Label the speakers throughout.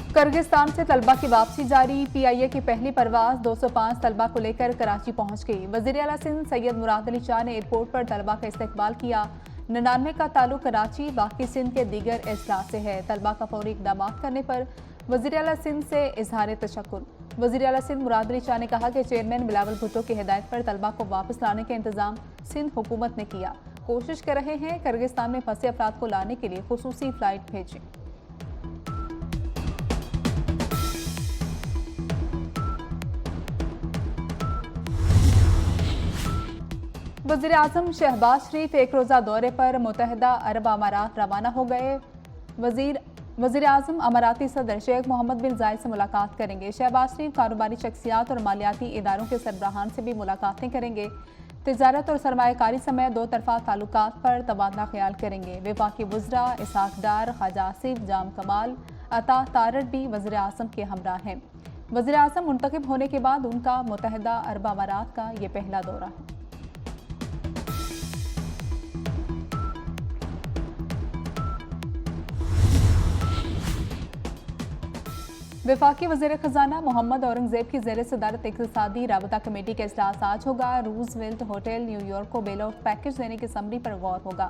Speaker 1: Kyrgyzstan से तलबा की वापसी जारी। PIA की पहली परवाज 205 तलबा को लेकर कराची पहुंच गई। वज़ीर आला सिंध सैयद मुराद अली शाह ने एयरपोर्ट पर तलबा का इस्तकबाल किया। 99 का ताल्लुक कराची बाकी सिंध के दीगर अजला से है। तलबा का फौरी इक़दाम करने पर वज़ीर आला सिंध से इजहार तशक्कुर। वज़ीर आला सिंध मुराद अली शाह ने कहा कि चेयरमैन बिलावल भुट्टो की हिदायत पर तलबा को वापस लाने का इंतज़ाम सिंध हुकूमत ने किया। कोशिश कर रहे हैं किर्गिस्तान में फंसे अफराद को लाने के लिए खुसूसी फ़्लाइट भेजें। वज़ीर आज़म शहबाज शरीफ एक रोज़ा दौरे पर मुत्तहिदा अरब अमारात रवाना हो गए। वज़ीर आज़म अमाराती सदर शेख मोहम्मद बिन जायद से मुलाकात करेंगे। शहबाज शरीफ कारोबारी शख्सियात और मालियाती इदारों के सरबराहान से भी मुलाकातें करेंगे। तिजारत और सरमायाकारी समेत दो तरफा ताल्लुकात पर तबादला ख्याल करेंगे। वफाकी वज़रा इसहाक डार, ख्वाजा आसिफ, जाम कमाल, अता तारड़ भी वज़ीर आज़म के हमरा हैं। वज़ीर आज़म मुंतखब होने के बाद उनका मुत्तहिदा अरब अमारात का ये पहला दौरा है। वफाकी वज़ीर ख़जाना मोहम्मद औरंगज़ेब की ज़ेर सदारत इक़्तिसादी राबता कमेटी का इजलास आज होगा। रूज़वेल्ट होटल न्यूयॉर्क को बेल आउट पैकेज देने की समरी पर गौर होगा।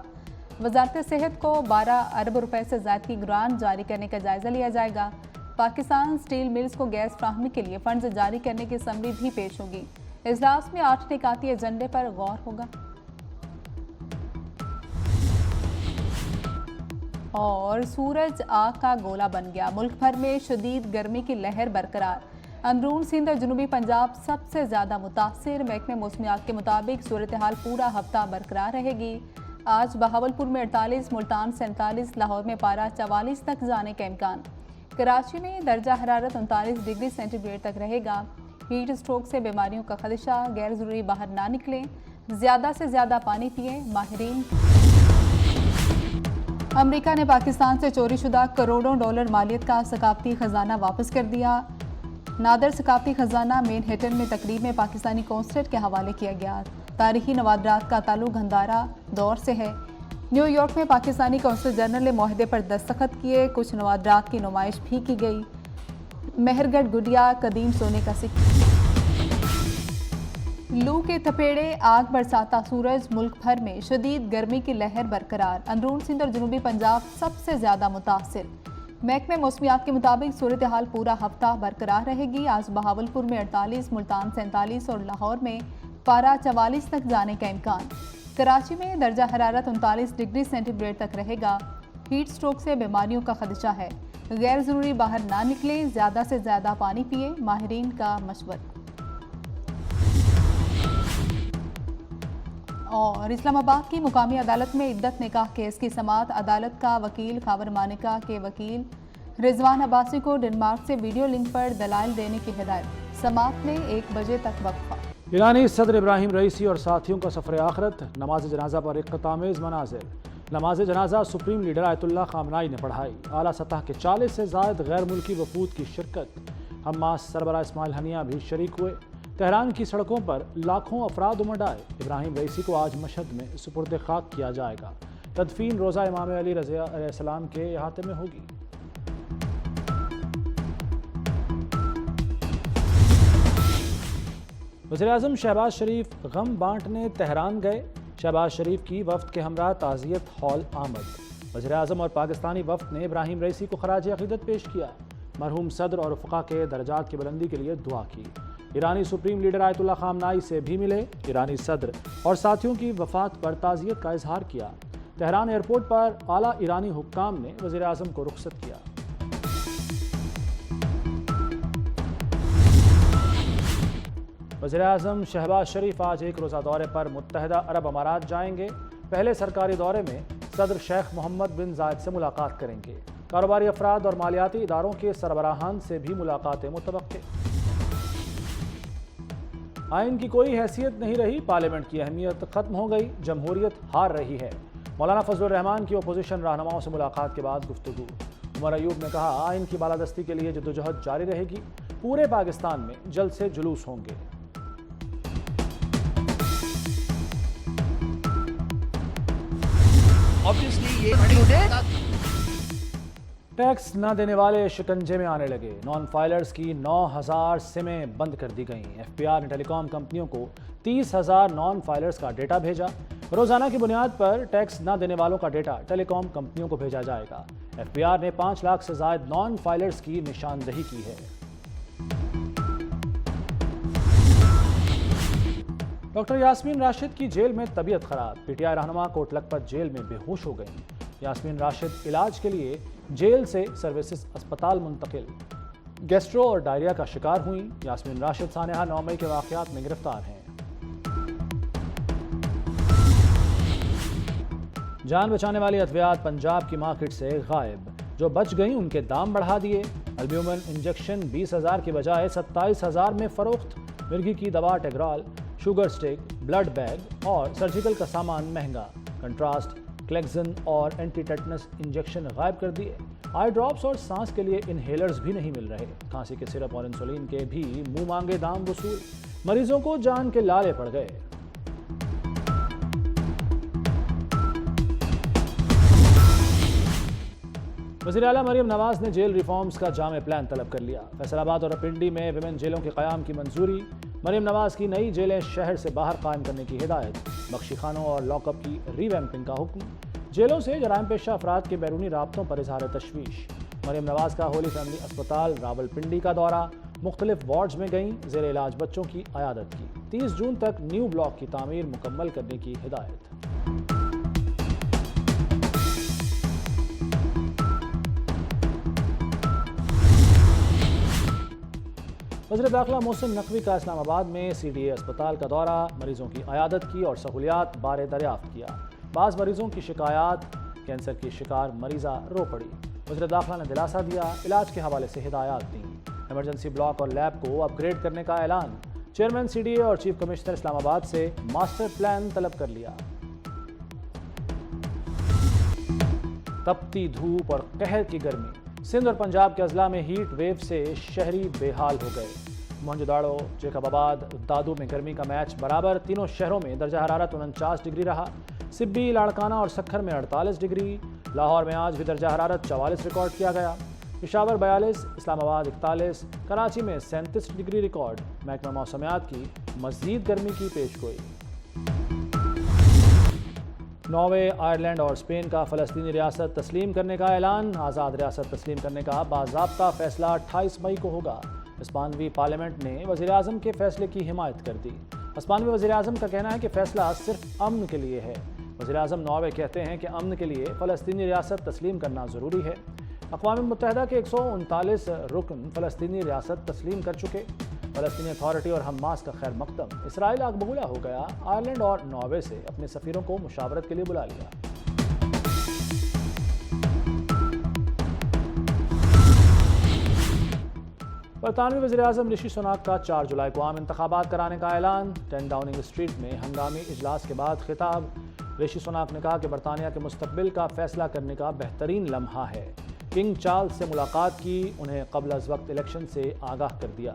Speaker 1: वज़ारत सेहत को 12 अरब रुपए से ज़ायद की ग्रांट जारी करने का जायज़ा लिया जाएगा। पाकिस्तान स्टील मिल्स को गैस फ्राहमी के लिए फंड्स जारी करने की समरी भी पेश होगी। इजलास में 8 निकाती एजेंडे पर गौर होगा। और सूरज आग का गोला बन गया। मुल्क भर में शदीद गर्मी की लहर बरकरार। अंदरून सिंध और जनूबी पंजाब सबसे ज़्यादा मुतासिर। महकमे मौसमियात के मुताबिक सूरत हाल पूरा हफ्ता बरकरार रहेगी। आज बहावलपुर में 48, मुल्तान 47, लाहौर में पारा 44 तक जाने का इम्कान। कराची में दर्जा हरारत 39 डिग्री सेंटीग्रेड तक रहेगा। हीट स्ट्रोक से बीमारियों का खदशा। गैर ज़रूरी बाहर ना निकलें। ज़्यादा से ज़्यादा पानी पिए। माहिरीन। अमेरिका ने पाकिस्तान से चोरी शुदा करोड़ों डॉलर मालियत का सकाफती खजाना वापस कर दिया। नादर सकाफती खजाना मैनहट्टन में तकरीब में पाकिस्तानी कौंसलेट के हवाले किया गया। तारीखी नवादरात का ताल्लुक गंदारा दौर से है। न्यूयॉर्क में पाकिस्तानी कौंसल जनरल ने मुआहदे पर दस्तखत किए। कुछ नवादरात की नुमाइश भी की गई। मेहरगढ़ गुडिया कदीम सोने का सिक्का। लू के थपेड़े, आग बरसाता सूरज। मुल्क भर में शदीद गर्मी की लहर बरकरार। अंदरून सिंध और जनूबी पंजाब सबसे ज़्यादा मुतासिर। महकमे मौसमियात के मुताबिक सूरत हाल पूरा हफ्ता बरकरार रहेगी। आज बहावलपुर में 48, मुल्तान 47 और लाहौर में पारा 44 तक जाने का इम्कान। कराची में दर्जा हरारत 39 डिग्री सेंटीग्रेड तक रहेगा। हीट स्ट्रोक से बीमारियों का खदशा है। गैर ज़रूरी बाहर ना निकलें। ज़्यादा से ज़्यादा पानी पिए। माहिरीन का मशवरा। और इस्लामाबाद की मुकामी अदालत में इद्दत निकाह केस की समाअत। अदालत का वकील खावर मानिका के वकील रिजवान अब्बासी को डेनमार्क से वीडियो लिंक पर दलाइल देने की हिदायत। समाअत में 1 बजे तक वक्फा।
Speaker 2: ईरानी सदर इब्राहिम रईसी और साथियों का सफ़र आखिरत। नमाज जनाजा पर इक़्तितामेज़ मनाज़िर। नमाज जनाजा सुप्रीम लीडर आयतुल्लाह ख़ामनाई ने पढ़ाई। आला सतह के 40 से ज़ायद गैर मुल्की वफूद की शिरकत। हमास सरबराह इस्माइल हनिया भी शरीक हुए। तेहरान की सड़कों पर लाखों अफराद उमड़ आए। इब्राहिम रईसी को आज मशहद में सुपुर्द खाक किया जाएगा। तदफीन रोज़ा इमाम अली रज़ी अलैहिस्सलाम के अहाते में होगी। वज़ीर आज़म शहबाज शरीफ गम बांटने तेहरान गए। शहबाज शरीफ की वफ्द के हमरा ताज़ियत हॉल आमद। वज़ीर आज़म और पाकिस्तानी वफ्द ने इब्राहिम रईसी को खराज अक़ीदत पेश किया। मरहूम सदर और फ़क़ा के दर्जात की बुलंदी के लिए दुआ की। ईरानी सुप्रीम लीडर आयतुल्लाह ख़ामनाई से भी मिले। ईरानी सदर और साथियों की वफ़ात पर ताज़ियत का इजहार किया। तेहरान एयरपोर्ट पर आला ईरानी हुक्काम ने वज़ीर आज़म को रुख़सत किया। वज़ीर आज़म शहबाज शरीफ आज एक रोज़ा दौरे पर मुत्तहिदा अरब अमारात जाएंगे। पहले सरकारी दौरे में सदर शेख मोहम्मद बिन जायद से मुलाकात करेंगे। कारोबारी अफराद और मालियाती इदारों के सरबराहान से भी मुलाकातें मुतवक्के। आइन की कोई हैसियत नहीं रही। पार्लियामेंट की अहमियत खत्म हो गई। जमहूरियत हार रही है। मौलाना फजलुर रहमान की अपोजिशन रहनुमाओं से मुलाकात के बाद गुफ्तगू। उमर अयूब ने कहा आइन की बालादस्ती के लिए जद्दोजहद जारी रहेगी। पूरे पाकिस्तान में जल्द से जुलूस होंगे। ٹیکس نہ دینے والے شکنجے میں آنے لگے، نان فائلرز کی 9,000 سمیں بند کر دی گئیں۔ ایف بی آر نے ٹیلی کام کمپنیوں کو 30,000 نان فائلرز کا ڈیٹا بھیجا۔ روزانہ کی بنیاد پر ٹیکس نہ دینے والوں کا ڈیٹا ٹیلی کام کمپنیوں کو بھیجا جائے گا۔ ایف بی آر نے 5 لاکھ سے زائد نان فائلرز کی نشاندہی کی ہے۔ ڈاکٹر یاسمین راشد کی جیل میں طبیعت خراب، پی ٹی آئی رہنما کوٹ لکھپت جیل میں بے ہوش ہو گئیں۔ یاسمین راشد علاج کے لیے جیل سے سروسز اسپتال منتقل، گیسٹرو اور ڈائریا کا شکار ہوئیں۔ یاسمین راشد سانحہ 9 مئی کے واقعات میں گرفتار ہیں۔ جان بچانے والی ادویات پنجاب کی مارکیٹ سے غائب، جو بچ گئیں ان کے دام بڑھا دیے۔ البیومن انجیکشن 20,000 کی بجائے 27,000 میں فروخت۔ مرگی کی دوا ٹیگرال، شوگر سٹک، بلڈ بیگ اور سرجیکل کا سامان مہنگا۔ کنٹراسٹ، کلیکزن اور اینٹی ٹیٹنس انجیکشن غائب کر دیے۔ آئی ڈراپس اور سانس کے لیے انہیلرز بھی نہیں مل رہے۔ کھانسی کے سرپ اور انسولین کے بھی منہ مانگے دام وصول، مریضوں کو جان کے لالے پڑ گئے۔ وزیر اعلیٰ مریم نواز نے جیل ریفارمز کا جامع پلان طلب کر لیا۔ فیصل آباد اور رپنڈی میں ویمن جیلوں کے قیام کی منظوری۔ مریم نواز کی نئی جیلیں شہر سے باہر قائم کرنے کی ہدایت۔ بخشی خانوں اور لاک اپ کی ری ویمپنگ کا حکم۔ جیلوں سے جرائم پیشہ افراد کے بیرونی رابطوں پر اظہار تشویش۔ مریم نواز کا ہولی فیملی اسپتال راولپنڈی کا دورہ، مختلف وارڈز میں گئیں، زیر علاج بچوں کی عیادت کی۔ 30 جون تک نیو بلاک کی تعمیر مکمل کرنے کی ہدایت۔ وزیر داخلہ محسن نقوی کا اسلام آباد میں سی ڈی اے اسپتال کا دورہ، مریضوں کی عیادت کی اور سہولیات بارے دریافت کیا۔ بعض مریضوں کی شکایات، کینسر کی شکار مریضہ رو پڑی۔ وزیر داخلہ نے دلاسا دیا، علاج کے حوالے سے ہدایات دیں۔ ایمرجنسی بلاک اور لیب کو اپ گریڈ کرنے کا اعلان۔ چیئرمین سی ڈی اے اور چیف کمشنر اسلام آباد سے ماسٹر پلان طلب کر لیا۔ تپتی دھوپ اور قہر کی گرمی، سندھ اور پنجاب کے اضلاع میں ہیٹ ویو سے شہری بے حال ہو گئے۔ موہنجو داڑو، جیکب آباد، دادو میں گرمی کا میچ برابر۔ تینوں شہروں میں درجہ حرارت 49 ڈگری رہا۔ سبی، لاڑکانہ اور سکھر میں 48 ڈگری۔ لاہور میں آج بھی درجہ حرارت 44 ریکارڈ کیا گیا۔ پشاور 42، اسلام آباد 41، کراچی میں 37 ڈگری ریکارڈ۔ محکمہ موسمیات کی مزید گرمی کی پیش گوئی۔ ناروے، آئرلینڈ اور اسپین کا فلسطینی ریاست تسلیم کرنے کا اعلان۔ آزاد ریاست تسلیم کرنے کا باضابطہ فیصلہ 28 مئی کو ہوگا۔ ہسپانوی پارلیمنٹ نے وزیر اعظم کے فیصلے کی حمایت کر دی۔ ہسپانوی وزیر اعظم کا کہنا ہے کہ فیصلہ صرف امن کے لیے ہے۔ وزیر اعظم ناروے کہتے ہیں کہ امن کے لیے فلسطینی ریاست تسلیم کرنا ضروری ہے۔ اقوام متحدہ کے 139 رکن فلسطینی ریاست تسلیم کر چکے۔ فلسطینی اتھارٹی اور حماس کا خیر مقدم، اسرائیل آگ بگولا ہو گیا۔ آئرلینڈ اور ناروے سے اپنے سفیروں کو مشاورت کے لیے بلا لیا۔ برطانوی وزیر اعظم رشی سناک کا 4 جولائی کو عام انتخابات کرانے کا اعلان۔ 10 ڈاؤننگ اسٹریٹ میں ہنگامی اجلاس کے بعد خطاب۔ رشی سناک نے کہا کہ برطانیہ کے مستقبل کا فیصلہ کرنے کا بہترین لمحہ ہے۔ کنگ چارلز سے ملاقات کی، انہیں قبل از وقت الیکشن سے آگاہ کر دیا۔